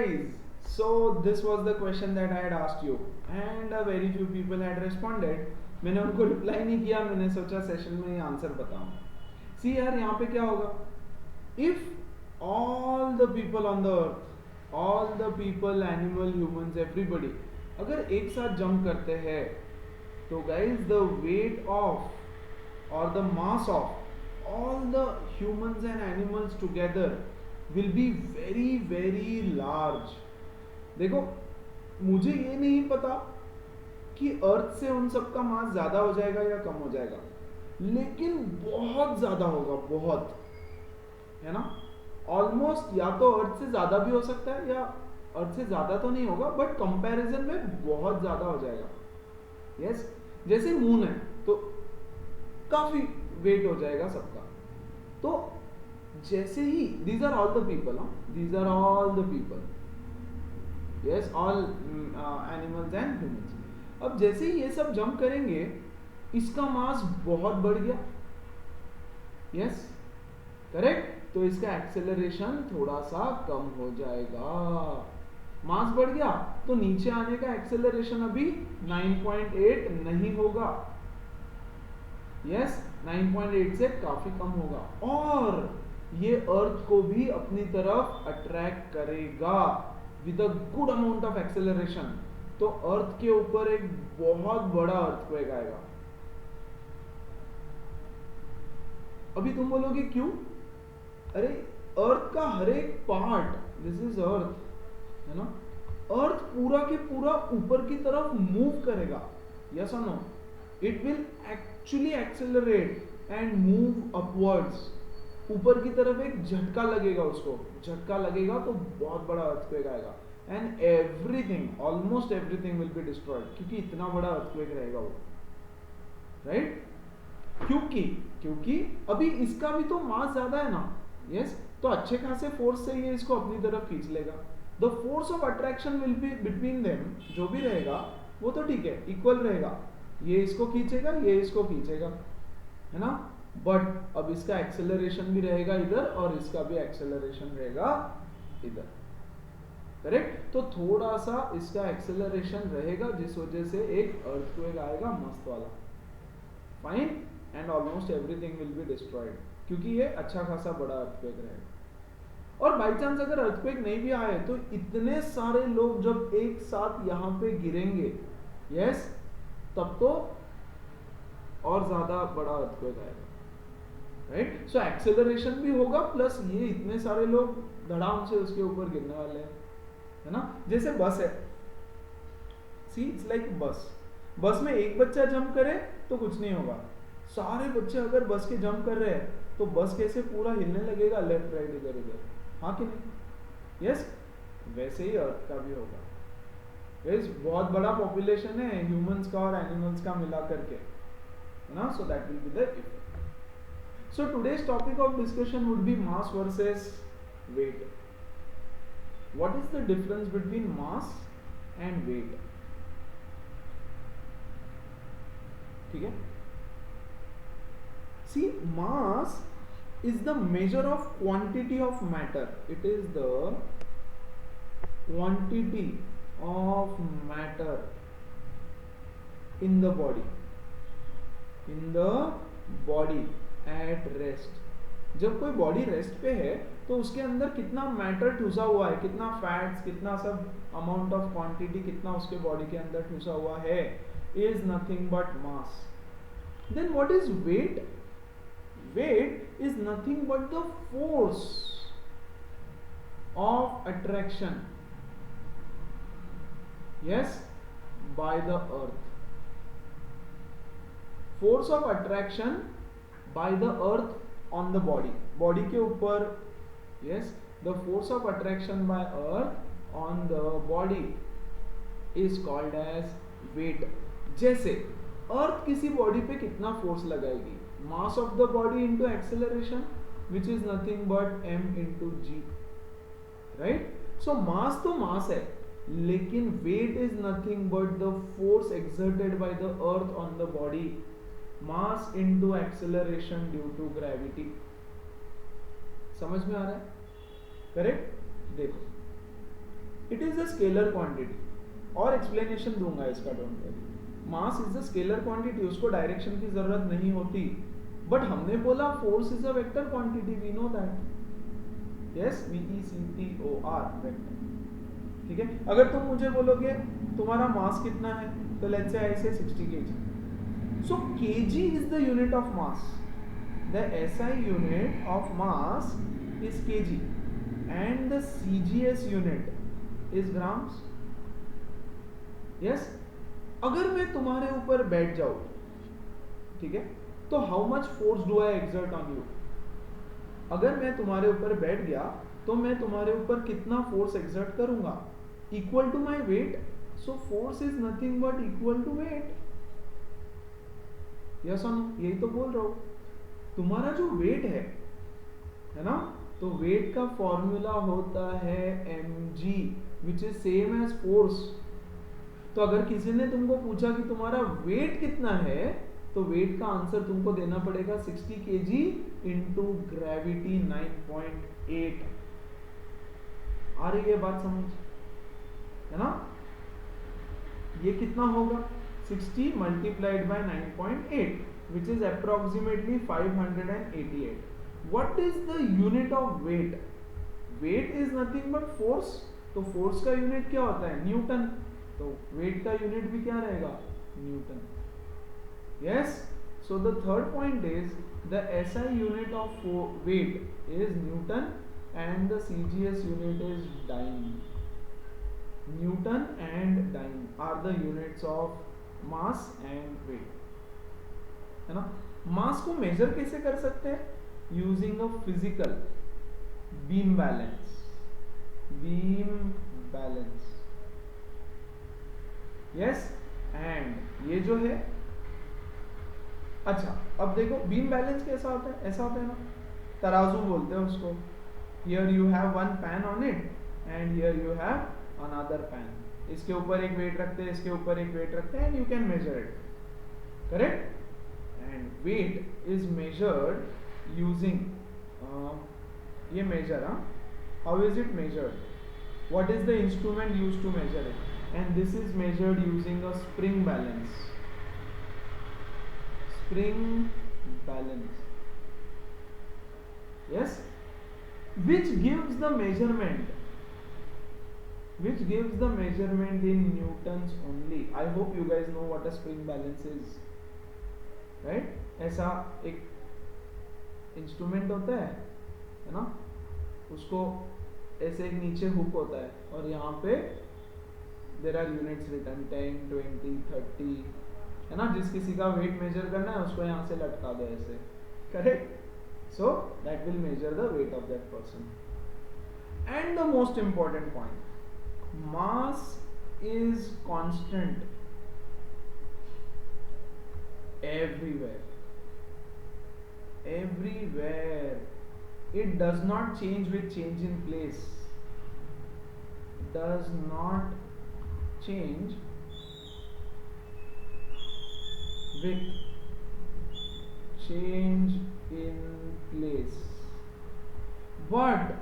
Guys, so this was the question that I had asked you and a very few people had responded. मैंने उनको reply नहीं किया, मैंने सोचा session में ये आंसर बताऊं. सी यार यहाँ पे क्या होगा? If all the people on the earth, all the people, animal, humans, everybody, अगर एक साथ जंप करते हैं तो guys the weight of or the mass of all the humans and animals together will be very very large. देखो मुझे ये नहीं पता कि अर्थ से उन सब का मास ज्यादा हो जाएगा या कम हो जाएगा, लेकिन बहुत ज्यादा होगा, बहुत, है ना. ऑलमोस्ट या तो अर्थ से ज्यादा भी हो सकता है या अर्थ से ज्यादा तो नहीं होगा, बट कंपैरिजन में बहुत ज्यादा हो जाएगा. यस, जैसे मून है तो काफी वेट हो जाएगा सबका. तो जैसे ही these are all the people, these are all the people, yes, all animals and humans. अब जैसे ही ये सब जंप करेंगे इसका मास बहुत बढ़ गया. Yes, correct. तो इसका एक्सेलरेशन थोड़ा सा कम हो जाएगा. मास बढ़ गया तो नीचे आने का एक्सेलरेशन अभी 9.8 नहीं होगा. यस, 9.8 से काफी कम होगा और ये अर्थ को भी अपनी तरफ अट्रैक्ट करेगा with a good amount of acceleration. तो अर्थ के ऊपर एक बहुत बड़ा अर्थक्वेक आएगा. अभी तुम बोलोगे क्यों? अरे अर्थ का हर एक पार्ट, दिस इज अर्थ, है ना, अर्थ पूरा के पूरा ऊपर की तरफ मूव करेगा. यस और no? It will actually accelerate and move upwards. ऊपर की तरफ एक झटका लगेगा, उसको झटका लगेगा तो बहुत बड़ा अर्थक्वेक आएगा and everything, almost everything will be destroyed, क्योंकि इतना बड़ा अर्थक्वेक रहेगा वो. राइट? क्योंकि अभी इसका भी तो मास ज्यादा है ना. यस, तो अच्छे खासे फोर्स से ये इसको अपनी तरफ खींच लेगा. The force of attraction will be between them, जो भी रहेगा वो तो ठीक है, इक्वल रहेगा. ये इसको खींचेगा, ये इसको खींचेगा, है ना. बट अब इसका एक्सेलरेशन भी रहेगा इधर और इसका भी एक्सेलरेशन रहेगा इधर. करेक्ट? तो थोड़ा सा इसका एक्सेलरेशन रहेगा जिस वजह से एक अर्थक्वेक आएगा मस्त वाला. Fine. And almost everything will be destroyed, क्योंकि ये अच्छा खासा बड़ा अर्थक्वेक रहेगा. और बाई चांस अगर अर्थक्वेक नहीं भी आए तो इतने सारे लोग जब एक साथ यहां पे गिरेंगे, यस, तब तो और ज्यादा बड़ा अर्थक्वेक आएगा. राइट? सो एक्सेलरेशन भी होगा प्लस ये इतने सारे लोग धड़ाम से उसके ऊपर गिरने वाले हैं, है ना. जैसे बस है, सी इट्स लाइक बस में एक बच्चा जंप करे तो कुछ नहीं होगा. सारे बच्चे अगर बस के जंप कर रहे हैं तो बस कैसे पूरा हिलने लगेगा, लेफ्ट राइट इधर उधर, हाँ कि नहीं? यस, वैसे ही अर्थ का भी होगा. यस, बहुत बड़ा पॉपुलेशन है ह्यूमंस का और एनिमल्स का मिला करके, है ना. So that will be the effect. So today's topic of discussion would be mass versus weight. What is the difference between mass and weight? ठीक है? See, mass is the measure of quantity of matter. It is the quantity of matter in the body. In the body. At rest. जब कोई body rest पे है तो उसके अंदर कितना मैटर ठूसा हुआ है, कितना फैट्स, कितना सब अमाउंट ऑफ क्वांटिटी, कितना उसके बॉडी के अंदर ठूसा हुआ है, is nothing but mass. Then what is weight? Weight is nothing but the force of attraction, yes, by the earth. Force of attraction by the earth on the body के ऊपर. yes, the force of attraction by earth on the body is called as weight. जैसे अर्थ किसी body पे कितना force लगाएगी, mass of the body into acceleration which is nothing but m into g. right? so mass तो mass है, लेकिन weight is nothing but the force exerted by the earth on the body. Mass into acceleration due to gravity. समझ में आ रहा है? Correct? देखो it is a scalar quantity, और एक्सप्लेनेशन दूंगा इसका, don't worry. Mass is a scalar quantity, उसको डायरेक्शन की जरूरत नहीं होती, बट हमने बोला force is a vector quantity, we know that, yes, VECTOR, vector, ठीक है। अगर तुम मुझे बोलोगे तुम्हारा मास कितना है, तो लेट्स से आई से 60 kg, so kg is the unit of mass, the SI unit of mass is kg and the CGS unit is grams, yes। अगर मैं तुम्हारे ऊपर बैठ जाऊं, ठीक है, तो how much force do I exert on you, अगर मैं तुम्हारे ऊपर बैठ गया तो मैं तुम्हारे ऊपर कितना फोर्स एक्सर्ट करूंगा, equal to my weight, so force is nothing but equal to weight, yes और नो, यही तो बोल रहा हूं। तुम्हारा जो वेट है ना, तो वेट का फॉर्मूला होता है mg, which is same as force. तो अगर किसी ने तुमको पूछा कि तुम्हारा वेट कितना है, तो वेट का आंसर तुमको देना पड़ेगा 60 kg इंटू ग्रेविटी 9.8। आ रही है बात समझ, है ना? ये कितना होगा, 60 multiplied by 9.8, which is approximately 588। What is the unit of weight? Weight is nothing but force, तो force का यूनिट क्या होता है, न्यूटन, तो weight का यूनिट भी क्या रहेगा, Newton, yes। So the third point is the SI unit of weight is Newton and the CGS unit is dyne. Newton and dyne are the units of mass and weight, है ना। मास को major कैसे कर सकते हैं, using a physical beam balance, yes। and ये जो है, अच्छा अब देखो बीम बैलेंस कैसा होता है, ऐसा होता है ना, तराजू बोलते हैं उसको, here you have one pan on it and here you have another pan, इसके ऊपर एक वेट रखते हैं, इसके ऊपर एक वेट रखते हैं, and you can measure it, correct। and weight is measured using ये measure, how is it measured, what is the instrument used to measure it, and this is measured using a spring balance, yes, which gives the measurement in newtons only। I hope you guys know what a spring balance is, right। ऐसा एक instrument होता है ना, उसको ऐसे एक नीचे hook होता है और यहाँ पे देयर आर यूनिट्स रिटन 10, 20, 30, है ना। जिस किसी का वेट मेजर करना है उसको यहाँ से लटका दो ऐसे, correct. So that will measure the weight of that person. And the most important point, mass is constant everywhere, it does not change with change in place, does not change with change in place। but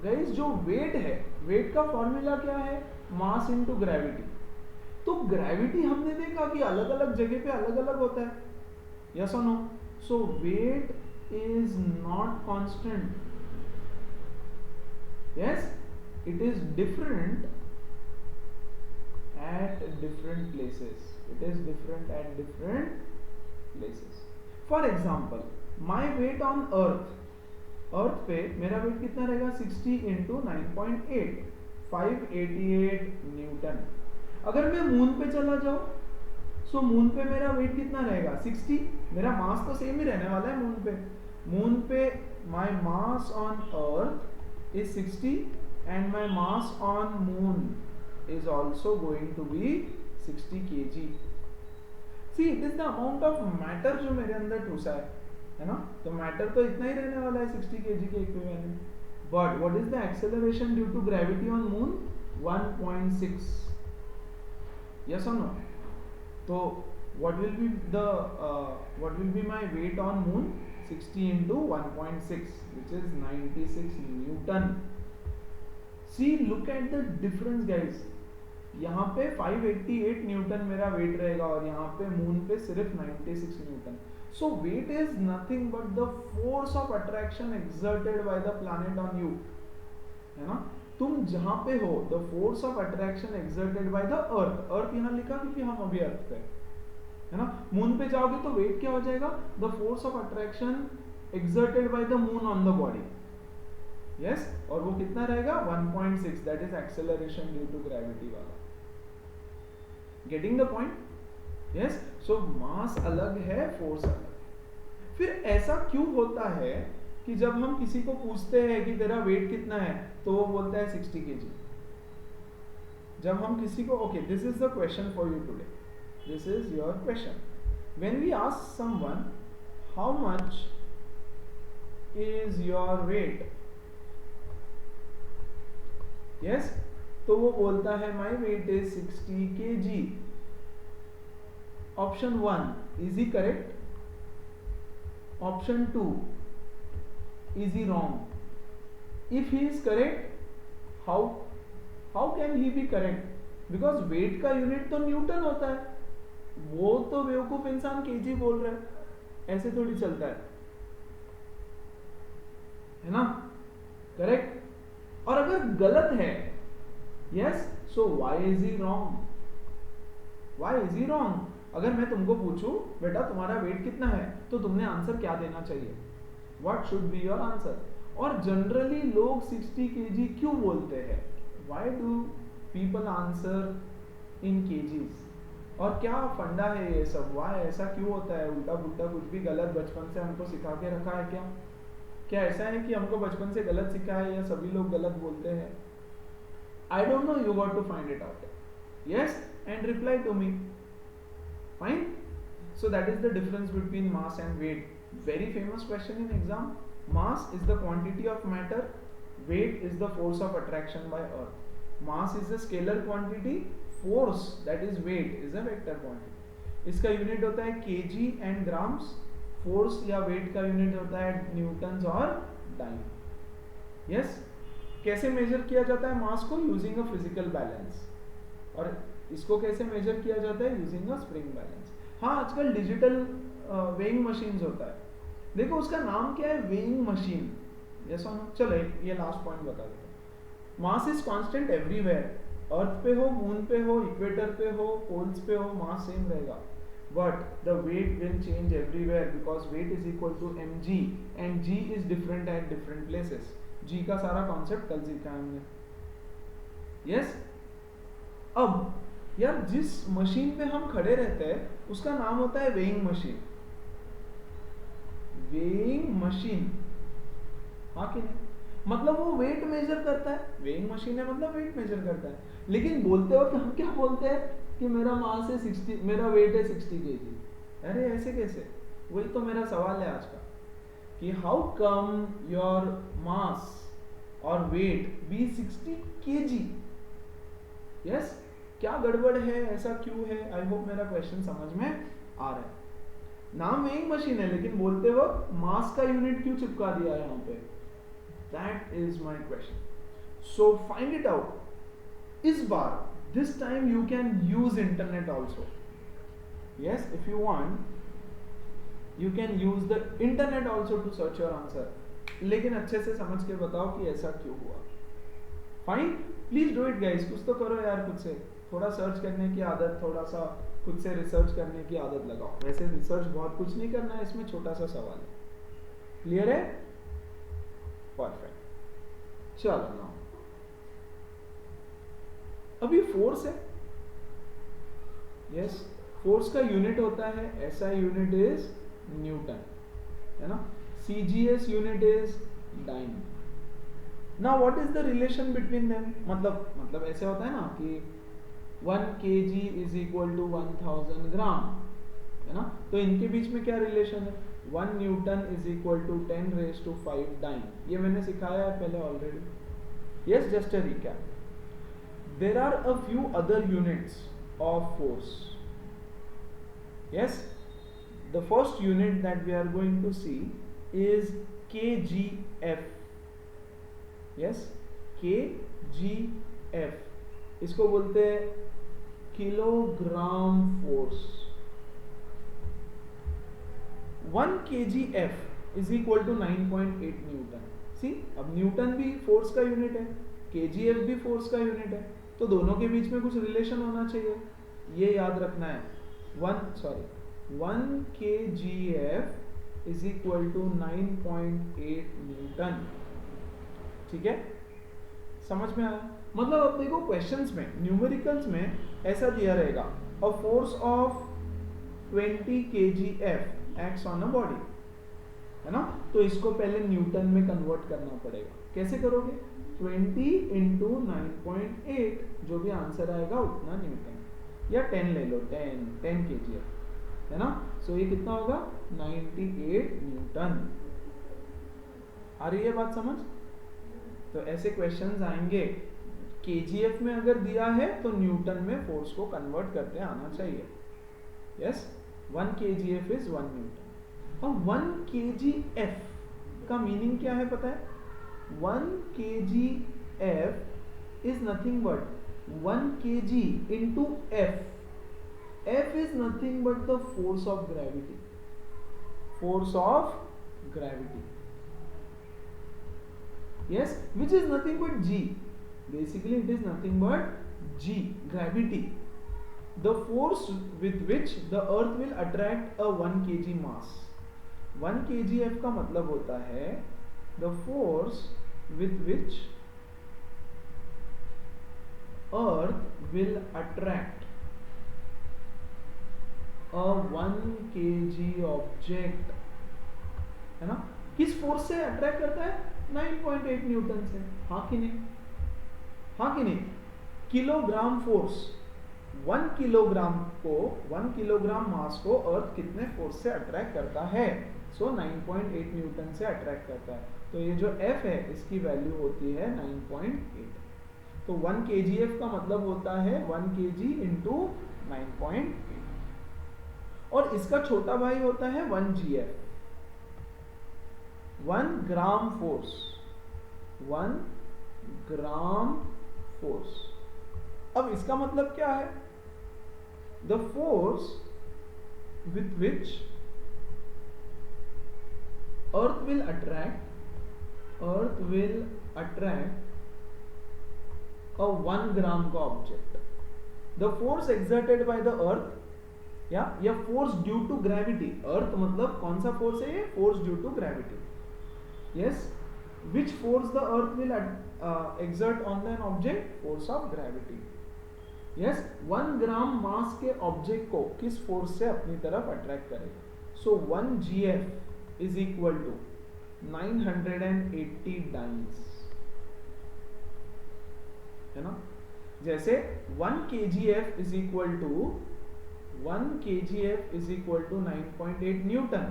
guys जो wait है, wait का formula क्या है, mass into gravity. तो gravity हमने देखा कि अलग अलग जगह पे अलग अलग होता है, यस और no. So weight is not constant, yes, it is different at different places, for example my weight on earth पे मेरा वेट कितना रहेगा, 60 इंटू 9.8, 588 न्यूटन। अगर मैं मून पे चला जाऊं, सो मून पे मेरा वेट कितना रहेगा, 60, मेरा मास तो सेम ही रहने वाला है मून पे my mass on earth is 60 and my mass on moon is also going to be 60 kg। See, it is the amount of matter जो मेरे अंदर ठूसा है ना, तो मैटर तो इतना ही रहने वाला है 60 kg के इक्विवेलेंट। But what is the acceleration due to gravity on moon, 1.6, yes और नो। तो what will be my weight on moon, 60 into 1.6, which is 96 newton। See look at the difference guys, यहाँ पे 588 न्यूटन मेरा wait रहेगा और यहाँ पे moon पे सिर्फ 96 newton. So weight is nothing but the force of attraction exerted by the planet on you, है ना. तुम जहां पे हो, the force of attraction exerted by the earth, earth यहाँ लिखा क्योंकि हम अभी अर्थ पे, है ना. मून पे जाओगे तो वेट क्या हो जाएगा, the force of attraction exerted by the moon on the body. Yes, और वो कितना रहेगा 1.6, that is acceleration due to gravity वाला. Getting the point. Yes, so mass अलग है, फोर्स अलग है. फिर ऐसा क्यों होता है कि जब हम किसी को पूछते हैं कि तेरा वेट कितना है तो वो बोलता है 60 kg. जब हम किसी को, okay this is the question for you today, this is your question. When we ask someone how much is your weight, yes, तो वो बोलता है my weight is 60 kg. Option 1 is he correct, option 2 is he wrong? If he is correct, how can he be correct? Because weight का unit तो Newton होता है. वो तो बेवकूफ इंसान केजी बोल रहा है, ऐसे थोड़ी चलता है ना. करेक्ट. और अगर गलत है, yes, so why is he wrong, why is he wrong. अगर मैं तुमको पूछूं बेटा तुम्हारा वेट कितना है तो तुमने आंसर क्या देना चाहिए, What should be your answer? और जनरली लोग 60 kg क्यों बोलते हैं, Why do people answer in kgs? और क्या फंडा है ये सब, Why ऐसा क्यों होता है, उल्टा पुल्टा कुछ भी गलत बचपन से हमको सिखा के रखा है क्या, क्या ऐसा है कि हमको बचपन से गलत सिखा है या सभी लोग गलत बोलते हैं. I don't know, you got to find it out. Yes, and reply to me. Fine. So that is the difference between mass and weight. Very famous question in exam. Mass is the quantity of matter, weight is the force of attraction by earth. Mass is a scalar quantity, force that is weight is a vector quantity. इसका unit होता है kg and grams. Force या wait का unit होता है Newton's और dine. Yes, कैसे major किया जाता है मास को, यूजिंग अ फिजिकल बैलेंस. और इसको कैसे मेजर किया जाता है, यूजिंग अ स्प्रिंग बैलेंस. हाँ, आजकल डिजिटल वेइंग मशीन्स होता है. देखो उसका नाम क्या है, वेइंग मशीन. यस और नो. चलो ये लास्ट पॉइंट बता देता हूं. Mass is constant everywhere. Earth पे हो, मून पे हो, इक्वेटर पे हो, पोल्स पे हो, मास सेम रहेगा. But the weight will change everywhere because weight is equal to mg and g is different at different places. g का सारा कॉन्सेप्ट कल सीखा है हमने. यस, अब यार जिस मशीन पे हम खड़े रहते हैं उसका नाम होता है वेइंग मशीन. वेइंग मशीन, हाँ कि नहीं, मतलब वो वेट मेजर करता है. वेइंग मशीन है मतलब वेट मेजर करता है. लेकिन बोलते वक्त हम क्या बोलते हैं कि मेरा मास है 60, मेरा वेट है 60 kg. अरे ऐसे कैसे, वही तो मेरा सवाल है आज का कि हाउ कम योर मास और वेट बी 60 kg. यस, क्या गड़बड़ है, ऐसा क्यों है. आई होप मेरा क्वेश्चन समझ में आ रहा है. नाम वेइंग मशीन है लेकिन बोलते वक्त मास का यूनिट क्यों चिपका दिया है यहाँ पे, that is my question. So find it out. इस बार this time you can use internet also. Yes, if you want you can use the internet also to search your answer. लेकिन अच्छे से समझ के बताओ कि ऐसा क्यों हुआ. Fine, please do it guys. कुछ तो करो यार, खुद से थोड़ा सर्च करने की आदत, थोड़ा सा खुद से रिसर्च करने की आदत लगाओ. वैसे रिसर्च बहुत कुछ नहीं करना है, इसमें छोटा सा सवाल है. क्लियर है? परफेक्ट. चलो ना, अभी फोर्स है. यस, फोर्स का यूनिट होता है, ऐसा यूनिट इज न्यूटन, है ना. CGS unit is dyne. Now what is the relation between them, मतलब ऐसे होता है ना कि 1 kg is equal to 1000 gram, है ना. तो इनके बीच में क्या रिलेशन है, 1 newton is equal to 10⁵ dyne. ये मैंने सिखाया है पहले already. Yes, just a recap. There are a few other units of force. Yes, the first unit that we are going to see is kgf. Yes, kgf. GF, इसको बोलते हैं kilogram force. 1 kgf is equal to 9.8 newton. See, अब newton भी force का unit है, kgf भी force का unit है, तो दोनों के बीच में कुछ रिलेशन होना चाहिए, ये याद रखना है। 1 kgf is equal to 9.8 newton. ठीक है, समझ में आया? मतलब अब देखो क्वेश्चंस में, न्यूमेरिकल्स में ऐसा दिया रहेगा, a force of 20 kgf acts on a body, है ना? तो इसको पहले न्यूटन में कन्वर्ट करना पड़ेगा। कैसे करोगे? 20 इंटू 9.8, जो भी आंसर आएगा उतना न्यूटन, या 10 ले लो, 10 kgf, है ना? सो ये कितना होगा? 98 न्यूटन। आ रही है बात समझ? तो ऐसे क्वेश्चंस आएंगे, kgf में अगर दिया है तो न्यूटन में फोर्स को कन्वर्ट करते आना चाहिए। Yes, 1 kgf is 1 Newton. अब 1 kgf का मीनिंग क्या है पता है? 1 kgf is nothing but 1 kg into f। F is nothing but the force of gravity. Force of gravity. Yes, which is nothing but G. Basically, it is nothing but G, gravity. The force with which the Earth will attract a 1 kg mass. 1 kgf का मतलब होता है the force with which Earth will attract a 1 kg object, है ना? किस force से attract करता है? 9.8 न्यूटन से। हाँ कि नहीं? हाँ कि नहीं? किलोग्राम फोर्स, 1 किलोग्राम मास को अर्थ कितने फोर्स से अट्रैक्ट करता है? सो 9.8 न्यूटन से अट्रैक्ट करता है। तो ये जो F है इसकी वैल्यू होती है 9.8। तो 1 kgf का मतलब होता है 1 kg इंटू 9.8, और इसका छोटा भाई होता है 1 gf, 1 gram force, 1 gram force. अब इसका मतलब क्या है? The force with which earth will attract a 1 gram का object, the force exerted by the earth, या फोर्स ड्यू टू ग्रेविटी। अर्थ मतलब कौन सा फोर्स है ये? Force due to gravity. Yes, which force the earth will exert on an object? Force of gravity. Yes, 1 gram mass के object को किस फोर्स से अपनी तरफ अट्रैक्ट करेगा? So 1 gf is equal to 980 dynes, है ना? जैसे 1 kgf is equal to 9.8 newton,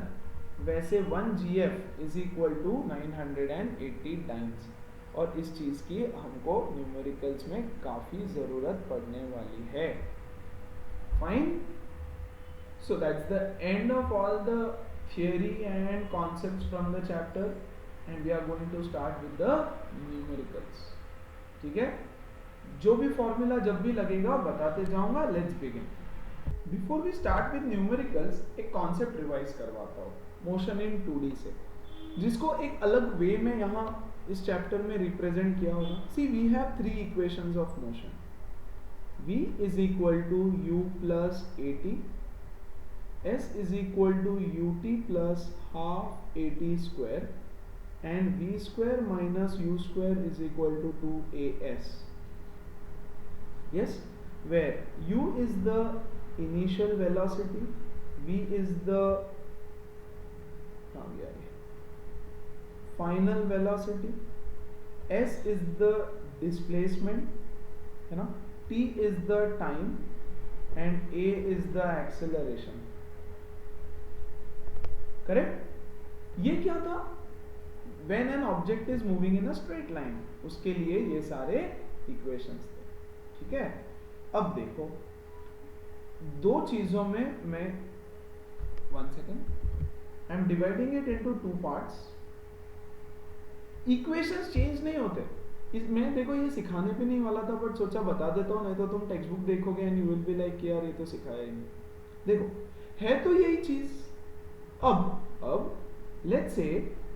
वैसे 1 gf is equal to 980 times. और इस चीज की हमको न्यूमेरिकल्स में काफी जरूरत पड़ने वाली है। Fine, so that's the end of all the theory and concepts from the chapter, and we are going to start with the numericals. ठीक है, जो भी फॉर्मूला जब भी लगेगा बताते जाऊंगा। Let's begin. Before we start with numericals, एक कॉन्सेप्ट रिवाइज करवाता हूँ मोशन इन 2D से, जिसको एक अलग वे में यहाँ इस चैप्टर में रिप्रेजेंट किया होगा। See, we have 3 equations of motion. v is equal to u plus at, s is equal to ut plus half at square, and v square minus u square is equal to 2as। Yes, where u is the initial velocity, v is the final velocity, s is the displacement, है ना? t is the time, and a is the acceleration. Correct? ये क्या था? When an object is moving in a straight line, उसके लिए ये सारे equations थे। ठीक है, अब देखो दो चीजों में मैं 1 second, I am dividing it into 2 parts. Equations change नहीं होते, इस मैं देखो ये सिखाने पे नहीं वाला था, बट सोचा बता देता हूँ, नहीं तो तुम टेक्स्ट बुक देखोगे and you will be like यार ये तो सिखाया ही नहीं। देखो है तो यही चीज। अब let's say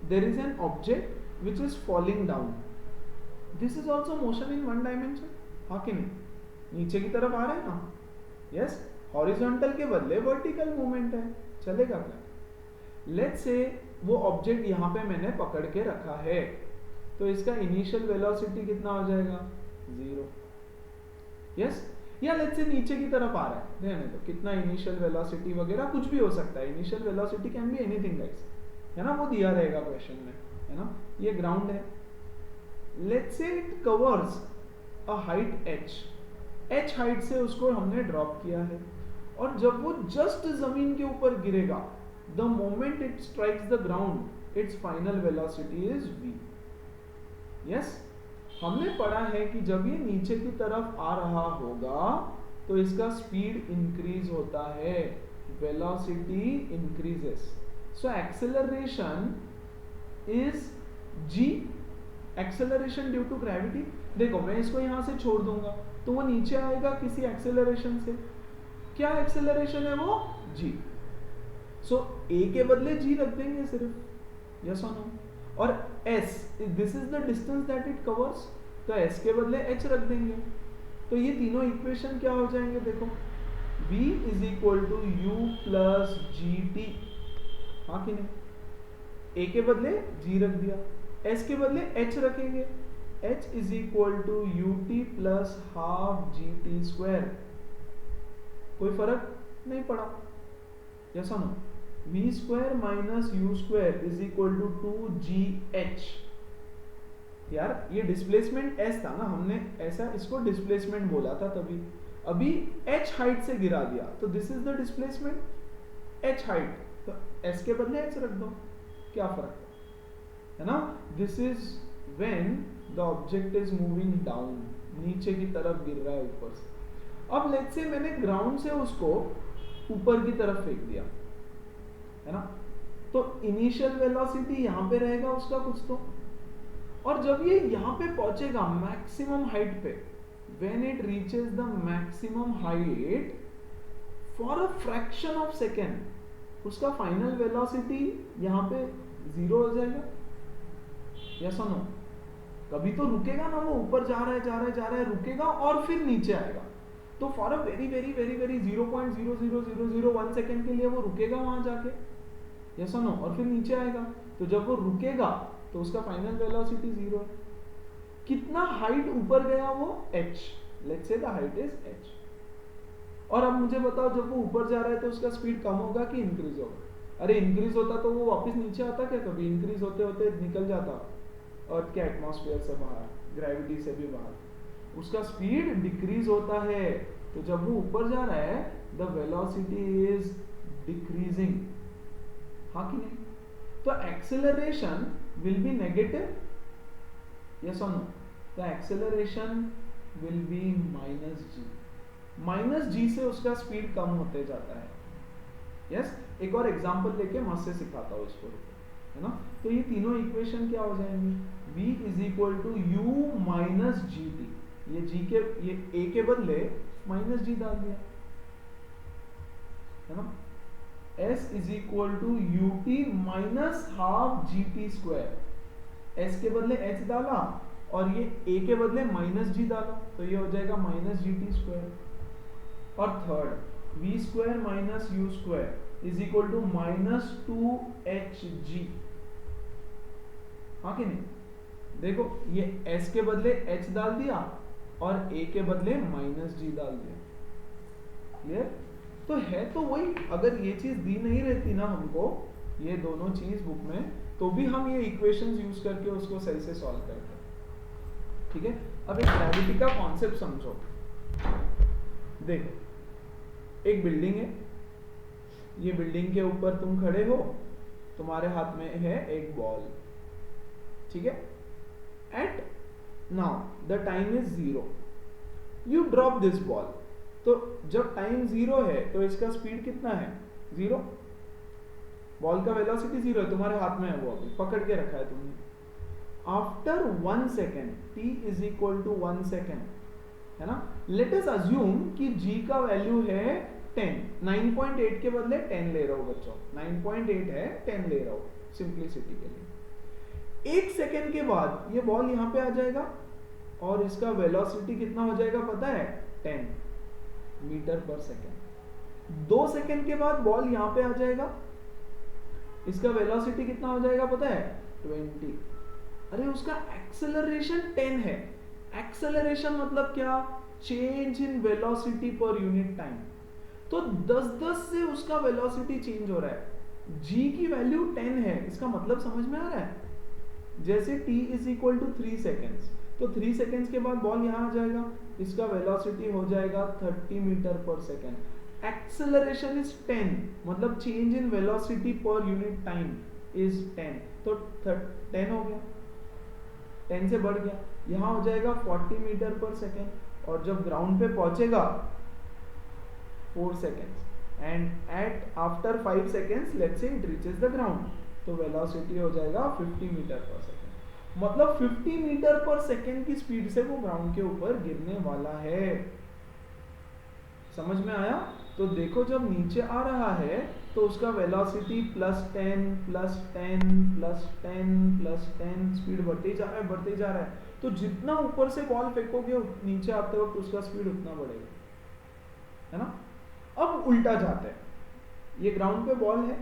there is an object which is falling down, this is also motion in one dimension, हाँ कि नहीं? नीचे की तरफ आ रहा है ना, यस, हॉरिजॉन्टल के बदले वर्टिकल मूवमेंट है, चलेगा क्या? लेट्स से वो ऑब्जेक्ट यहाँ पे मैंने पकड़ के रखा है, तो इसका इनिशियल वेलोसिटी कितना हो जाएगा? 0, यस। या लेट्स से नीचे की तरफ आ रहा है, रहने दो, कितना इनिशियल वेलोसिटी वगैरह कुछ भी हो सकता है, initial velocity can be anything guys, है ना, वो दिया रहेगा क्वेश्चन में, है ना। ये ग्राउंड है, let's say it covers a height h height से उसको हमने ड्रॉप किया है, और जब वो जस्ट जमीन के ऊपर गिरेगा, the moment it strikes the ground it's final velocity is v, yes. हमने पढ़ा है कि जब ये नीचे की तरफ आ रहा होगा तो इसका स्पीड इंक्रीज होता है, velocity increases, so acceleration is g, acceleration due to gravity. देखो मैं इसको यहां से छोड़ दूंगा तो वो नीचे आएगा किसी एक्सेलरेशन से, क्या एक्सेलरेशन है वो? g, सो a के बदले g रख देंगे सिर्फ, यस और नो। और s, this is the distance that it covers, तो s के बदले h रख देंगे, तो ये तीनों इक्वेशन क्या हो जाएंगे? देखो v is equal to u plus g t, हाँ कि नहीं? a के बदले g रख दिया, s के बदले h रखेंगे, h is equal to u t plus half g t square, कोई फर्क नहीं पड़ा, यस और no. v square minus u square is equal to 2gh, यार ये डिस्प्लेसमेंट s था ना, हमने ऐसा इसको डिस्प्लेसमेंट बोला था तभी, अभी h हाइट से गिरा दिया तो this is the displacement h height, तो s के बदले h रख दो, क्या फर्क है ना। This is when the object is moving down, नीचे की तरफ गिर रहा है ऊपर से। अब लेट्स से मैंने ग्राउंड से उसको ऊपर की तरफ फेंक दिया, है ना, तो इनिशियल वेलोसिटी यहाँ पे रहेगा उसका कुछ तो, और जब ये यहाँ पे पहुंचेगा मैक्सिमम हाइट पे, when it reaches the maximum height for a fraction of second, उसका फाइनल वेलोसिटी यहाँ पे 0 हो जाएगा, यस और नो। कभी तो रुकेगा ना, वो ऊपर जा रहा है, रुकेगा और फिर नीचे आएगा, तो for a very very very very 0.00001 second के लिए वो रुकेगा वहां जाके, यस और नो, और फिर नीचे आएगा, तो जब वो रुकेगा तो उसका फाइनल वेलोसिटी 0 है। कितना हाइट ऊपर गया वो? h, let's say the height is h। और अब मुझे बताओ जब वो ऊपर जा रहा है तो उसका स्पीड कम होगा कि इंक्रीज होगा? अरे इंक्रीज होता तो वो वापस नीचे आता क्या कभी? इंक्रीज होते होते निकल जाता अर्थ के एटमॉस्फेयर से बाहर, ग्रेविटी से भी बाहर, उसका स्पीड डिक्रीज होता है, तो जब वो ऊपर जा रहा है द वेलोसिटी इज डिक्रीजिंग, हाँ कि नहीं? तो acceleration will be negative, yes और no, the acceleration will be minus g, minus g से उसका स्पीड कम होते जाता है, यस। एक और एग्जांपल लेके मस्त से सिखाता हूँ इसको, है ना। तो ये तीनों इक्वेशन क्या हो जाएंगे? v is equal to u minus g t, ये g के, ये a के बदले माइनस जी डाल दिया, है ना। s is equal to u t minus half g t square, s के बदले h डाला और ये a के बदले माइनस जी डाला, तो ये हो जाएगा माइनस जी टी स्क्वायर। और third v square minus u square is equal to minus 2hg, हाँ कि नहीं? देखो ये s के बदले h डाल दिया और a के बदले माइनस जी डाल दिया, क्लियर? तो है तो वही, अगर ये चीज दी नहीं रहती ना हमको, ये दोनों चीज बुक में, तो भी हम ये इक्वेशंस यूज करके उसको सही से सॉल्व करते हैं, ठीक है। अब एक ग्रेविटी का कॉन्सेप्ट समझो। देखो एक बिल्डिंग है, ये बिल्डिंग के ऊपर तुम खड़े हो, तुम्हारे हाथ में है एक बॉल, ठीक है। At now the time is 0, you drop this ball, तो जब टाइम 0 है तो इसका स्पीड कितना है? 0। बॉल का वेलोसिटी 0 है, तुम्हारे हाथ में है, वो अभी पकड़ के रखा है तुमने। After 1 second, t is equal to 1 second, है ना। लेट अस अज्यूम कि g का वैल्यू है 10, 9.8 के बदले 10 ले रहा हूं बच्चों, 9.8 है, 10 ले रहा हूं सिंप्लिसिटी के लिए। 1 सेकेंड के बाद ये बॉल यहां पे आ जाएगा और इसका वेलोसिटी कितना हो जाएगा पता है, 10 मीटर पर सेकेंड। 2 सेकेंड के बाद बॉल यहां पे आ जाएगा, इसका वेलोसिटी कितना हो जाएगा पता है, 20। अरे उसका एक्सेलरेशन 10 है। एक्सेलरेशन मतलब क्या, change in velocity per unit time. तो 10-10 से उसका वेलोसिटी चेंज हो रहा है। g की वैल्यू 10 है, इसका मतलब समझ में आ रहा है। जैसे t is equal to 3 seconds, तो 3 सेकेंड्स के बाद बॉल यहां आ जाएगा, इसका वेलोसिटी हो जाएगा 30 metre per second. Acceleration is 10, मतलब change in velocity per unit time is 10, तो 10 हो गया, 10 से बढ़ गया, यहां हो जाएगा 40 मीटर पर सेकेंड। और जब ग्राउंड पे पहुंचेगा 4 seconds, and at after 5 seconds let's say it reaches the ground, तो वेलोसिटी हो जाएगा 50 मीटर पर सेकेंड। मतलब 50 मीटर पर सेकेंड की स्पीड से वो ग्राउंड के ऊपर गिरने वाला है। समझ में आया। तो देखो जब नीचे आ रहा है तो उसका वेलोसिटी +10 +10 +10 +10 स्पीड बढ़ते जा रहा है, बढ़ते जा रहा है। तो जितना ऊपर से बॉल फेंकोगे नीचे आते वक्त उसका स्पीड उतना बढ़ेगा, है ना। अब उल्टा जाते हैं, ये ग्राउंड पे बॉल है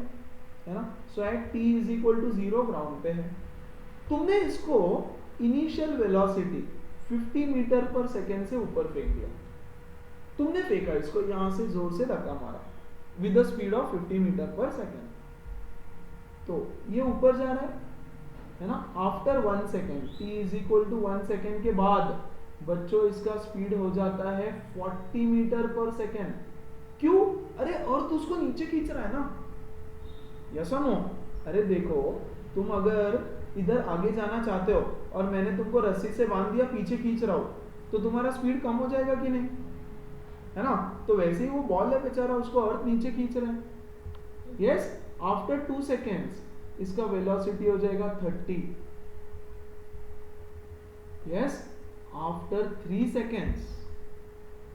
ना। So at t is equal to 0 ground पे है। तुमने इसको initial velocity 50 metre per second से ऊपर फेंक दिया, तुमने फेंका इसको, यहां से जोर से धक्का मारा with the speed of 50 metre per second, तो ये ऊपर जा रहा है ना। After 1 second, t is equal to 1 second के बाद बच्चों इसका स्पीड हो जाता है 40 मीटर पर सेकेंड। क्यों, अरे अर्थ उसको नीचे खींच रहा है ना, यस और नो। अरे देखो तुम अगर इधर आगे जाना चाहते हो और मैंने तुमको रस्सी से बांध दिया, पीछे खींच रहा हूं, तो तुम्हारा स्पीड कम हो जाएगा कि नहीं, है ना। तो वैसे ही वो बॉल है बेचारा, उसको अर्थ नीचे खींच रहा है। यस, आफ्टर 2 सेकेंड्स इसका वेलोसिटी हो जाएगा 30। Yes, after 3 seconds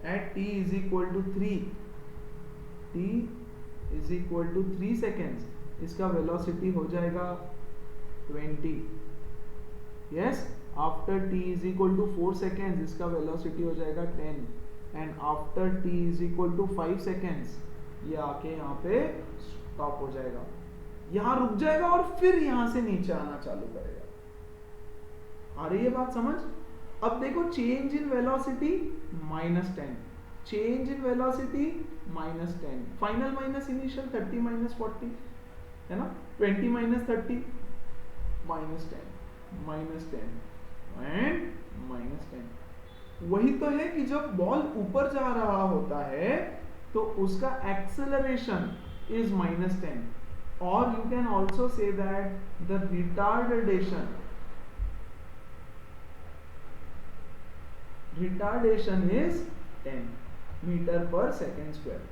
at t is equal to 3, t is equal to 3 seconds इसका वेलोसिटी हो जाएगा 20। Yes, after t is equal to 4 seconds इसका वेलोसिटी हो जाएगा 10, and after t is equal to 5 seconds ये आके यहाँ पे स्टॉप हो जाएगा, यहां रुक जाएगा और फिर यहां से नीचे आना चालू करेगा। आ रही है बात समझ। अब देखो change in velocity -10, change in velocity -10, final minus initial 30 - 40, है ना। 20 - 30 -10 -10 एंड -10। वही तो है कि जब बॉल ऊपर जा रहा होता है तो उसका acceleration is -10, or you can also say that the retardation is 10 metre per second square,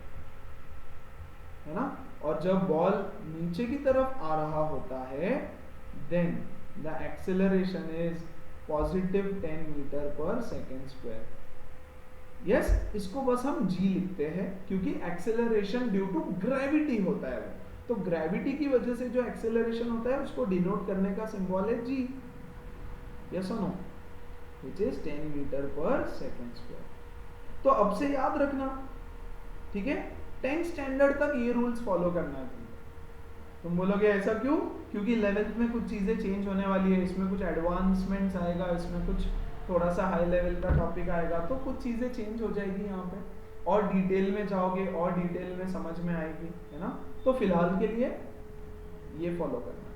है ना। और जब बॉल नीचे की तरफ आ रहा होता है then the acceleration is +10 metre per second square. Yes, इसको बस हम g लिखते हैं क्योंकि एक्सेलरेशन ड्यू टू ग्रेविटी होता है वो, तो ग्रेविटी की वजह से जो एक्सेलरेशन होता है उसको डिनोट करने का सिंबल है g, यस और no, which is 10 metre per second square. तो अब से याद रखना, ठीक है, 10th स्टैंडर्ड तक ये रूल्स फॉलो करना है तुम बोलोगे ऐसा क्यों, क्योंकि 11th में कुछ चीजें चेंज होने वाली है, इसमें कुछ एडवांसमेंट्स आएगा, इसमें कुछ थोड़ा सा हाई लेवल का टॉपिक आएगा, तो कुछ चीजें चेंज हो जाएगी यहाँ पे, और डिटेल में जाओगे और डिटेल में समझ में आएगी, है ना। तो फिलहाल के लिए ये फॉलो करना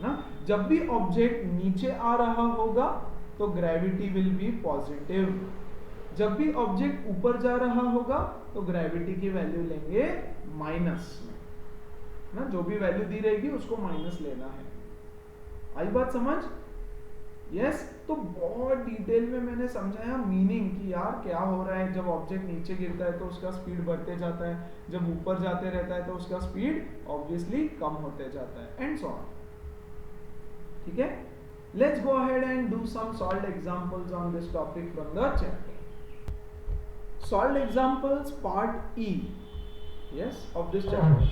ना। जब भी ऑब्जेक्ट नीचे आ रहा होगा तो ग्रेविटी विल बी पॉजिटिव, जब भी ऑब्जेक्ट ऊपर जा रहा होगा तो ग्रेविटी की वैल्यू लेंगे माइनस में, ना, जो भी वैल्यू दी रहेगी उसको माइनस लेना है। आई बात समझ। यस, तो बहुत डिटेल में मैंने समझाया मीनिंग कि यार क्या हो रहा है, जब ऑब्जेक्ट नीचे गिरता है तो उसका स्पीड बढ़ते जाता है, जब ऊपर जाते रहता है तो उसका स्पीड ऑब्वियसली कम होते जाता है, एंड सो ऑन। ठीक है, Let's go ahead and do some solved examples on this topic from the chapter. Solved examples part E, yes, of this chapter.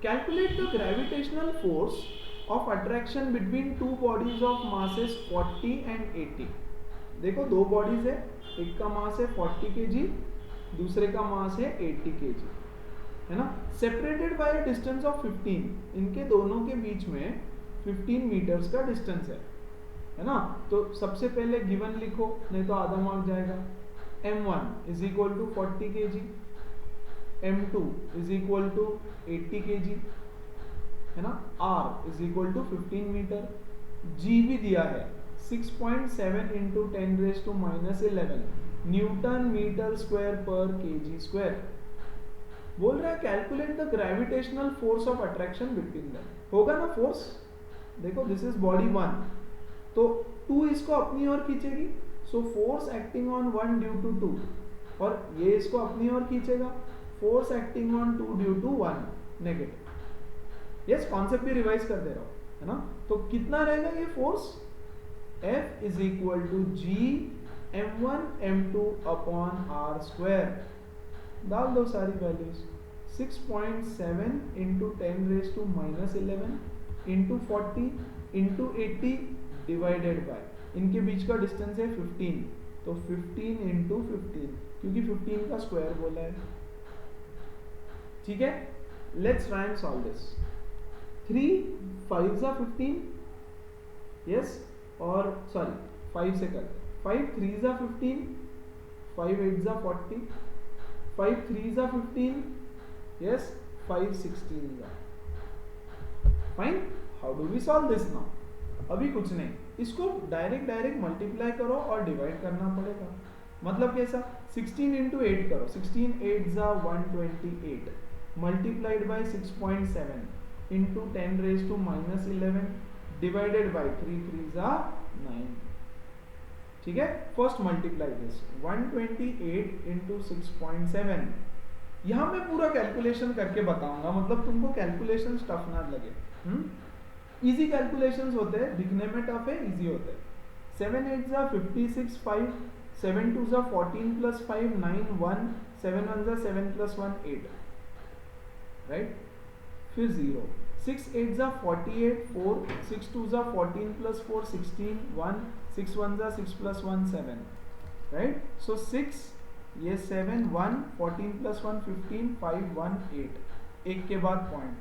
Calculate the gravitational force of attraction between two bodies of masses 40 and 80. देखो दो bodies है, एक का मास है 40 kg, दूसरे का मास है 80 kg, है ना, separated by a distance of 15. इनके दोनों के बीच में 15 मीटर्स का डिस्टेंस है ना. तो सबसे पहले गिवन लिखो, नहीं तो आधा मार्क जाएगा. m1 is equal to 40 kg, m2 is equal to 80 kg, है ना. r is equal to 15 metre. g भी दिया है 6.7 into 10 raise to minus 11 newton metre square per kg square. बोल रहा है calculate the gravitational force of attraction between them. होगा ना फोर्स. देखो दिस इज बॉडी 1, तो 2 इसको अपनी ओर खींचेगी, so force acting on 1 due to 2, और ये इसको अपनी ओर खींचेगा, force acting on 2 due to 1 negative. Yes, concept भी रिवाइज कर दे रहा हूं, है ना. तो कितना रहेगा ये force. F is equal to G m1 m2 upon r square. डाल दो सारी values. 6.7 into 10 raise to minus 11 into 40 into 80 divided by, इनके बीच का डिस्टेंस है 15, तो 15 इंटू 15, क्योंकि 15 का स्क्वायर बोला है. ठीक है, let's try and solve this. 3 5 जा 15, यस, और सॉरी 5 से कर. 5 3 जा 15, 5 8 जा 40, 5 3 जा 15, यस, 5 16 जा. Fine. How do we solve this now. अभी कुछ नहीं, इसको डायरेक्ट मल्टीप्लाई करो और डिवाइड करना पड़ेगा. मतलब कैसा. 16 इंटू 8 करो, 16 8 जा 128 multiplied by 6.7 into 10 raise to minus 11 divided by 3 3 जा 9. ठीक है, फर्स्ट मल्टीप्लाई दिस 128 इंटू 6.7. यहां मैं पूरा कैलकुलेशन करके बताऊंगा, मतलब तुमको कैलकुलेशन टफ ना लगे. इजी कैलकुलेशंस होते हैं, दिखने में टफ है, इजी होते हैं. 7 8 जा 56 5, 7 2 जा 14 प्लस 5 9 1, 7 1 जा 7 प्लस 1 8, राइट. फिर 0, 6 8 जा 48 4, 6 2 जा 14 प्लस 4 16 1, 6 1 जा 6 प्लस 1 7, राइट. सो 6 ये 7 1 14 प्लस 1 15 5 1 8, एक के बाद पॉइंट,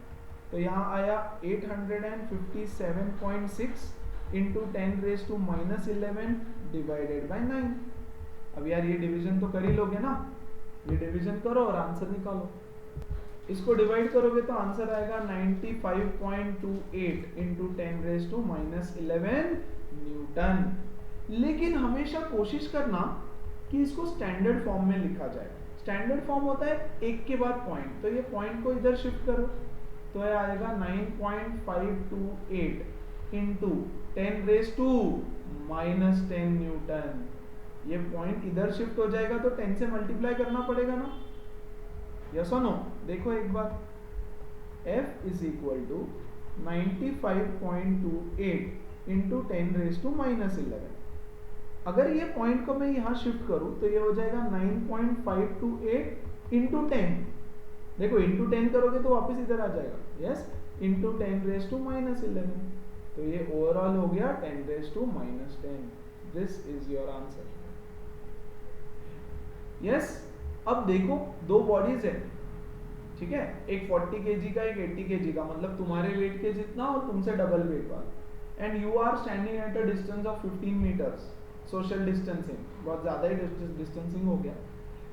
तो यहाँ आया 857.6 into 10 raise to minus 11 divided by 9. अब यार ये डिवीजन तो कर ही लोगे ना, ये डिवीजन करो और आंसर निकालो. इसको डिवाइड करोगे तो आंसर आएगा 95.28 into 10 raise to minus 11 newton. लेकिन हमेशा कोशिश करना कि इसको स्टैंडर्ड फॉर्म में लिखा जाए. स्टैंडर्ड फॉर्म होता है एक के बाद पॉइंट, तो ये पॉइंट को इधर शिफ्ट करो, तो ये आएगा 9.528 into 10 raise to minus 10 newton. ये पॉइंट इधर शिफ्ट हो जाएगा तो 10 से मल्टीप्लाई करना पड़ेगा ना. यस और नो. देखो एक बार, F is equal to 95.28 into 10 raise to minus 11. अगर ये पॉइंट को मैं यहाँ शिफ्ट करूँ तो ये हो जाएगा 9.528 इंटू 10. देखो इंटू 10 करोगे तो वापस इधर आ जाएगा, yes, into 10 raise to minus 11. तो ये ओवरऑल हो गया 10 raise to minus 10. This is your answer. Yes. अब देखो दो बॉडीज है, ठीक है, एक 40 kg का, एक 80 kg का, मतलब तुम्हारे वेट के जितना और तुमसे डबल वेट वाला, and you are standing at a distance of 15 metres. Social distancing, बहुत ज्यादा ही डिस्टेंसिंग हो गया.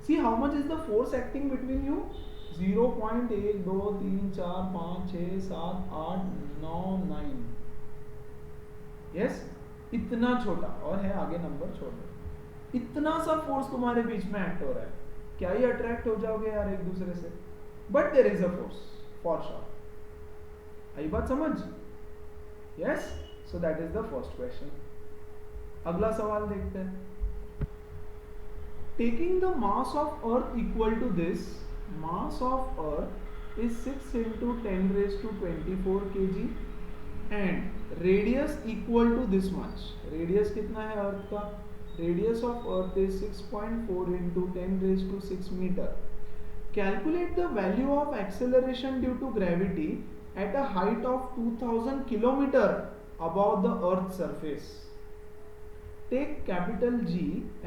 See how much is the force acting between you. 0.1 2 3 4 5 6 7 8 9 9. Yes, इतना छोटा, और है आगे नंबर छोटा, इतना सा फोर्स तुम्हारे बीच में एक्ट हो रहा है. क्या ही अट्रैक्ट हो जाओगे यार एक दूसरे से. But there is a force for sure. आई बात समझ. Yes, so that is the first question. अगला सवाल देखते हैं. Taking the mass of earth equal to this, mass of earth is 6 into 10 raised to 24 kg and radius equal to this much. Radius कितना है earth का? Radius of earth is 6.4 into 10⁻⁶ metre. Calculate the value of acceleration due to gravity at a height of 2000 km above the Earth's surface. Take capital G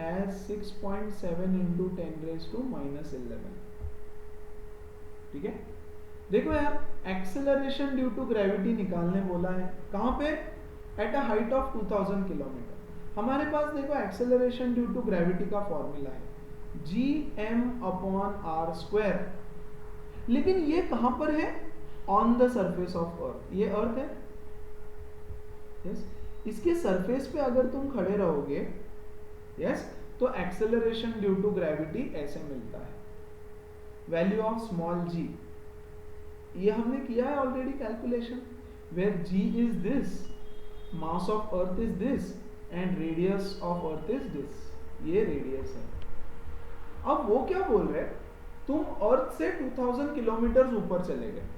as 6.7 into 10⁻⁻11। ठीक है, देखो यार, acceleration due to gravity निकालने बोला है, कहां पे? At a height of 2000 kilometre. हमारे पास देखो एक्सेलरेशन ड्यू टू ग्रेविटी का फॉर्मूला है gm/r²। लेकिन ये कहां पर है? On the surface of earth. ये अर्थ है, यस। इसके सरफेस पे अगर तुम खड़े रहोगे, यस, तो एक्सेलरेशन ड्यू टू ग्रेविटी ऐसे मिलता है। वैल्यू ऑफ स्मॉल g, ये हमने किया है already calculation, where g is this, mass of earth is this and radius of earth is this. ये रेडियस है। अब वो क्या बोल रहे, तुम अर्थ से 2000 किलोमीटर ऊपर चले गए,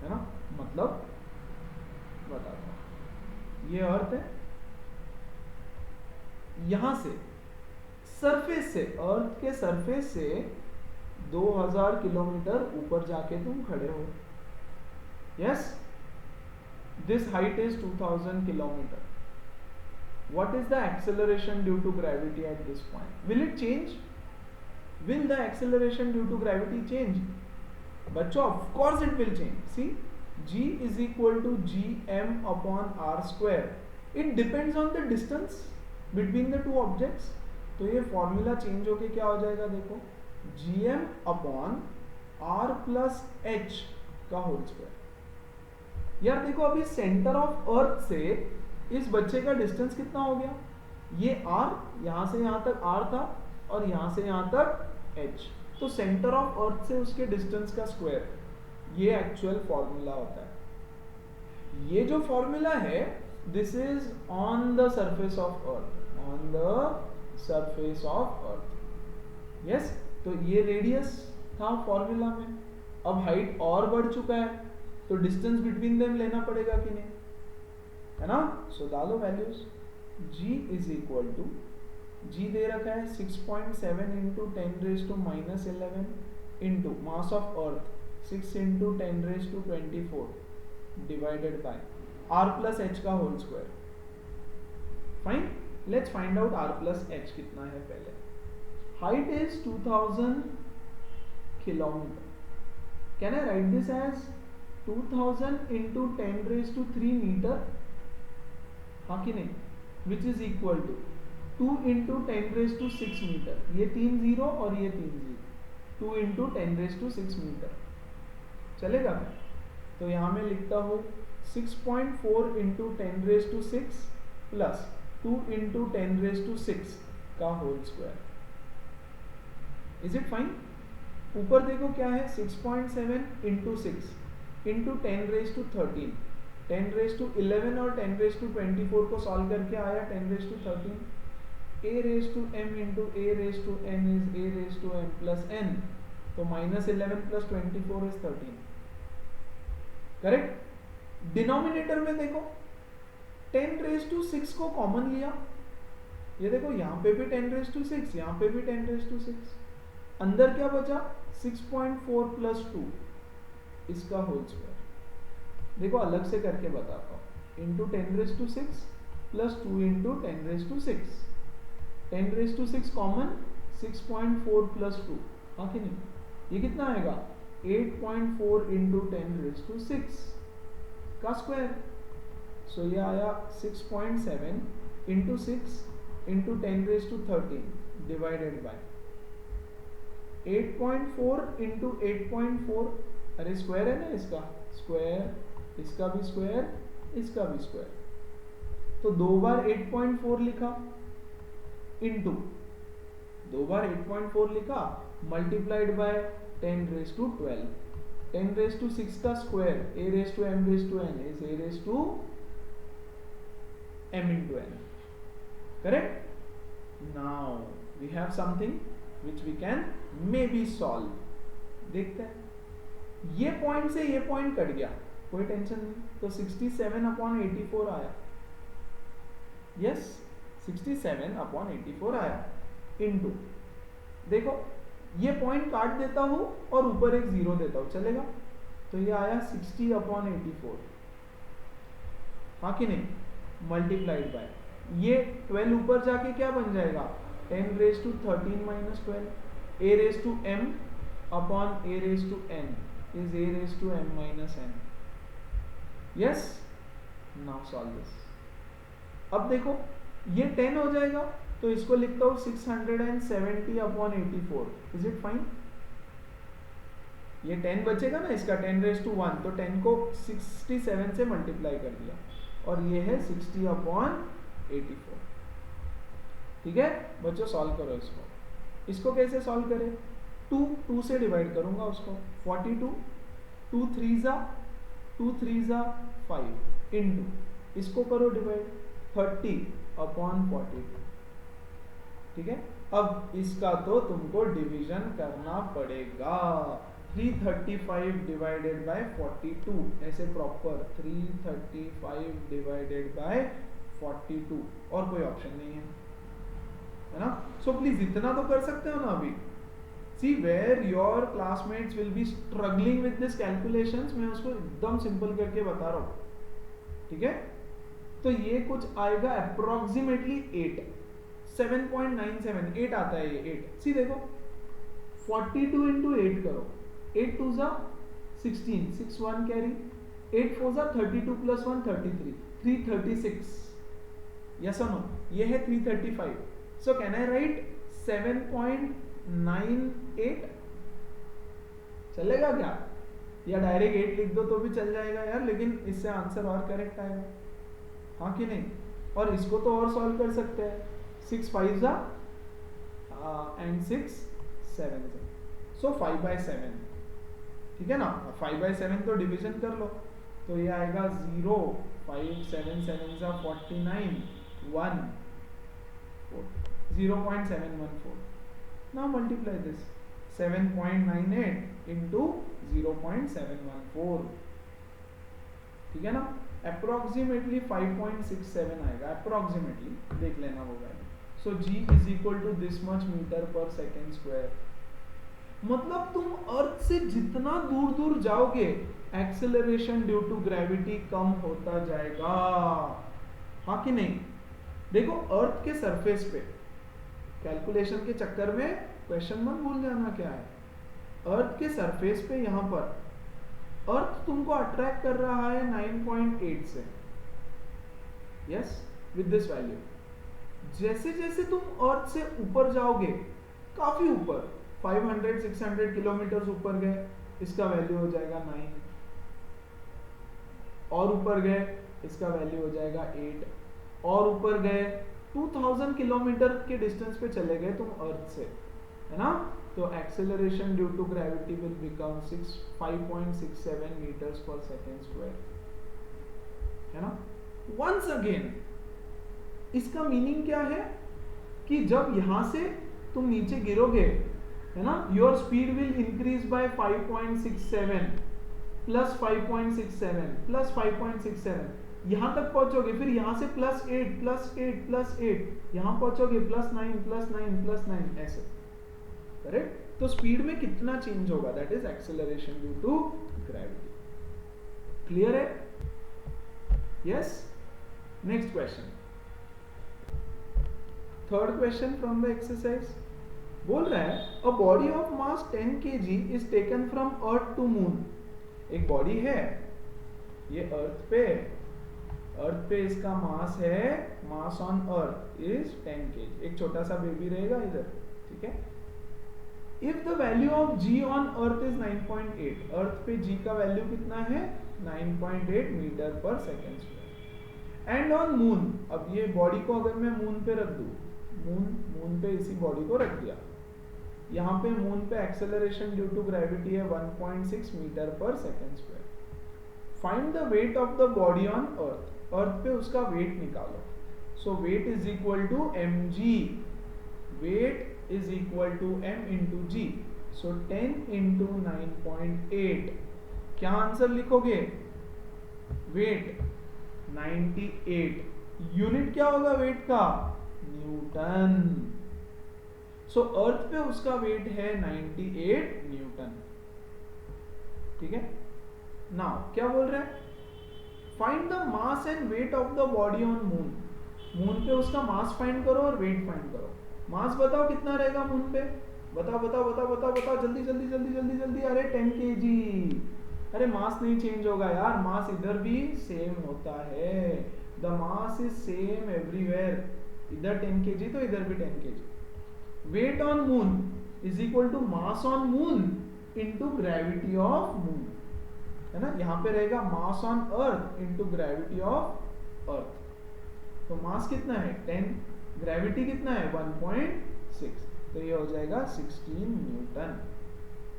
है ना? मतलब बताता हूं, ये अर्थ है, यहां से सरफेस से, अर्थ के सरफेस से 2000 किलोमीटर ऊपर जाके तुम खड़े हो, yes. This height is 2000 kilometre. What is the acceleration due to gravity at this point? Will it change? Will the acceleration due to gravity change? बच्चों, of course it will change. See, g is equal to gm/r². It depends on the distance between the two objects. तो ये formula change होके क्या हो जाएगा? देखो, gm/r+h का whole square. यार देखो, अभी सेंटर ऑफ अर्थ से इस बच्चे का डिस्टेंस कितना हो गया? ये r, यहां से यहां तक r था और यहां से यहां तक h। तो सेंटर ऑफ अर्थ से उसके डिस्टेंस का स्क्वायर, ये एक्चुअल फॉर्मूला होता है। ये जो फॉर्मूला है, this is on the surface of earth, on the surface of earth, yes. तो ये रेडियस था फॉर्मूला में। अब हाइट और बढ़ चुका है, तो डिस्टेंस बिटवीन देम लेना पड़ेगा कि नहीं, है ना? सो डालो values. g is equal to, g दे रखा है 6.7 into 10⁻⁻11 into mass of earth 6 into 10⁻24 divided by r+h का whole square. Fine, let's find out r+h कितना है पहले। Height is 2000 kilometre. Can I write this as 2000 into 10⁻³ metre? हाँ कि नहीं? Which is equal to 2 into 10⁻⁶ metre. ये 3 zero और ये 3 जीरो, 2 into 10⁻⁶ मीटर चलेगा क्या? तो यहां में लिखता हूं 6.4 into 10⁻⁶ प्लस 2 into 10⁻⁶ का whole square. Is it fine? ऊपर देखो क्या है, 6.7 into 6 into 10⁻13, 10⁻11 और 10⁻24 को सॉल्व करके आया 10⁻13। a⁻m into a⁻n is a⁻m plus n, तो -11 plus 24 is 13, करेक्ट। डिनोमिनेटर में देखो 10⁻6 को कॉमन लिया, ये देखो यहाँ पे भी 10⁻6, यहाँ पे भी 10⁻6, अंदर क्या बचा? 6.4 plus 2 इसका होल स्क्वायर। देखो अलग से करके बताता हूँ, into 10⁻6 plus 2 into 10⁻6, 10⁻6 common, 6.4 plus 2, हाँ कि नहीं? ये कितना आएगा? 8.4 इंटू 10⁻6 का स्क्वायर। सो ये आया 6.7 into 6 into 10⁻13 divided by 8.4 into 8.4, अरे स्क्वायर है ना इसका, स्क्वायर, इसका भी स्क्वायर, इसका भी स्क्वायर, तो 2 बार 8.4 लिखा, इंटू 2 बार 8.4 लिखा, मल्टीप्लाइड बाय 10⁻12, 10⁻6 का square, a⁻m⁻n is a⁻m into n, correct? Now we have something which we can maybe solve। देखते हैं, ये पॉइंट से ये पॉइंट कट गया, कोई टेंशन नहीं, तो 67/84 आया। यस, 67/84 आया इनटू, देखो ये पॉइंट काट देता हूं और ऊपर एक जीरो देता हूं, चलेगा? तो ये आया 60/84, हाँ कि नहीं, मल्टीप्लाइड बाय ये 12 ऊपर जाके क्या बन जाएगा, 10⁻13 - 12 a⁻m upon a⁻n is a⁻m-n। Yes, now solve this. अब देखो ये 10 हो जाएगा, तो इसको लिखता हूं 670/84। Is it fine? ये 10 बचेगा ना, इसका 10⁻1, तो 10 को 67 से मल्टीप्लाई कर दिया और ये है 60/84। ठीक है बच्चों, सॉल्व करो इसको। इसको कैसे सॉल्व करें? 2 से डिवाइड करूंगा उसको, 42, 2 3 5 इनटू, इसको करो डिवाइड 30/42। ठीक है, अब इसका तो तुमको डिवीजन करना पड़ेगा। 335 डिवाइडेड बाय 42, ऐसे प्रॉपर 335 डिवाइडेड बाय 42, और कोई ऑप्शन नहीं है ना? सो प्लीज इतना तो कर सकते हो ना अभी। See where your classmates will be struggling with this calculations, मैं उसको एकदम सिंपल करके बता रहा हूं। ठीक है, तो ये कुछ आएगा अप्रोक्सीमेटली 8, 7.97, 8 आता है ये 8। सी देखो 42 इंटू 8 करो, 8 2 जा 16, 6 1 कैरी, 8 4 जा 32 + 1 33, 336। यस और नो? ये है 335। So can I right 7.98? चलेगा क्या? या डायरेक्ट 8 लिख दो तो भी चल जाएगा यार, लेकिन इससे आंसर और करेक्ट आएगा, हाँ कि नहीं? और इसको तो और सॉल्व कर सकते हैं, 6 5 जा एंड 6 7 जा, सो 5/7। ठीक है ना? 5/7 तो डिवीजन कर लो, तो ये आएगा 0, 5 7 7 जा 49, 1 4, 0.714। now multiply this, 7.98 into 0.714। ठीक है ना? अप्रोक्सीमेटली 5.67 आएगा, अप्रोक्सीमेटली देख लेना वो value. So G is equal to this much metre per second square. मतलब तुम अर्थ से जितना दूर दूर जाओगे एक्सेलरेशन ड्यू टू ग्रेविटी कम होता जाएगा, हाँ कि नहीं? देखो अर्थ के सरफेस पे, कैलकुलेशन के चक्कर में क्वेश्चन मत भूल जाना क्या है। अर्थ के सरफेस पे यहां पर अर्थ तुमको अट्रैक्ट कर रहा है 9.8 से, यस, विद दिस वैल्यू। जैसे जैसे तुम अर्थ से ऊपर जाओगे, काफी ऊपर 500 600 किलोमीटर ऊपर गए, इसका वैल्यू हो जाएगा 9, और ऊपर गए इसका वैल्यू हो जाएगा 8, और ऊपर गए 2000 किलोमीटर के डिस्टेंस पे चले गए तुम अर्थ से, है ना? तो acceleration due to gravity will become 5.67 metres per second square, है ना? वंस अगेन इसका मीनिंग क्या है कि जब यहां से तुम नीचे गिरोगे, है ना, your speed will increase by 5.67 plus 5.67 plus 5.67, यहां तक पहुंचोगे, फिर यहां से +8 +8 +8, यहां पहुंचोगे +9 +9 +9, ऐसे, करेक्ट? तो स्पीड में कितना चेंज होगा, that is acceleration due to gravity. Clear है? Yes. Next question, third question from the exercise. बोल रहा है a body of mass 10 kg is taken from earth to moon. एक बॉडी है ये अर्थ पे इसका मास है, mass on earth is 10 kg। एक छोटा सा बेबी रहेगा इधर, ठीक है? If the value of G on earth is 9.8, अर्थ पे G का वैल्यू कितना है? 9.8 metre per second square. And on moon, अब ये बॉडी को अगर मैं मून पे रख दूं, मून पे इसी बॉडी को रख दिया, यहाँ पे मून पे एक्सेलरेशन ड्यू टू ग्रेविटी है 1.6 metre per second square. Find the weight of the body on earth, earth पे उसका वेट निकालो। So weight is equal to mg, weight is equal to m into g, so 10 into 9.8। क्या answer लिखोगे? Wait 98, unit क्या होगा wait का, Newton. सो अर्थ पे उसका वेट है 98 न्यूटन। ठीक है, नाउ क्या बोल रहे हैं, find the mass and wait of the body on moon. Moon पे उसका मास फाइंड करो और वेट फाइंड करो। मास बताओ कितना रहेगा मून पे, बताओ बताओ बताओ बताओ बताओ, जल्दी जल्दी जल्दी जल्दी जल्दी। अरे 10 kg। अरे मास नहीं चेंज होगा यार, मास इधर भी सेम होता है, the mass is same everywhere, इधर 10 kg तो इधर भी 10 kg। Weight on moon is equal to mass on moon into gravity of moon, है ना। यहाँ पे रहेगा mass on earth into gravity of earth. तो मास कितना है 10, ग्रेविटी कितना है 1.6, तो ये हो जाएगा 16 न्यूटन।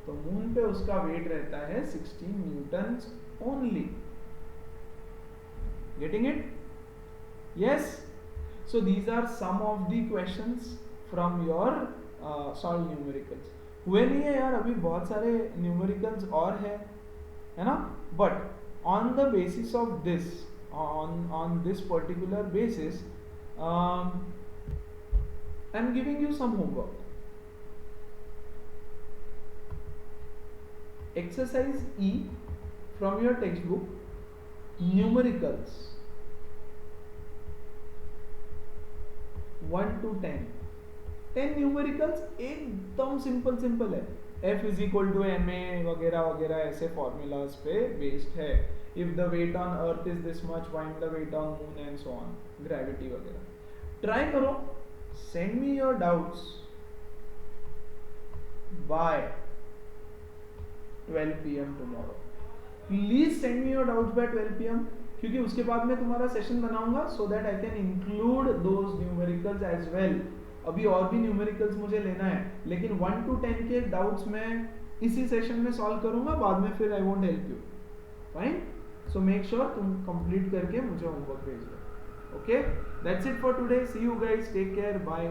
तो मून पे उसका वेट रहता है 16 newton only. Getting it? Yes. So these are some of the questions from your solve numericals. हुए नहीं है यार, अभी बहुत सारे न्यूमेरिकल्स और है ना, but on the basis of this, on this particular basis, I'm giving you some homework. Exercise E from your textbook, numericals 1 to 10। 10 numericals एकदम सिंपल है, F is equal to ma वगैरह वगैरह ऐसे फॉर्मूलाज पे based है। If the weight on earth is this much, find the weight on moon and so on, gravity वगैरह। Try करो, send me your doubts by 12 PM tomorrow। Please send me your doubts by 12 PM, क्योंकि उसके बाद मैं तुम्हारा session बनाऊंगा so that I can include those numericals as well। अभी और भी न्यूमेरिकल्स मुझे लेना है, लेकिन 1 to 10 के डाउट्स मैं इसी सेशन में सॉल्व करूंगा, बाद में फिर I won't help you. Fine, so make sure तुम कंप्लीट करके मुझे होमवर्क भेज दो। Okay, that's it for today, C you guys, take care, bye.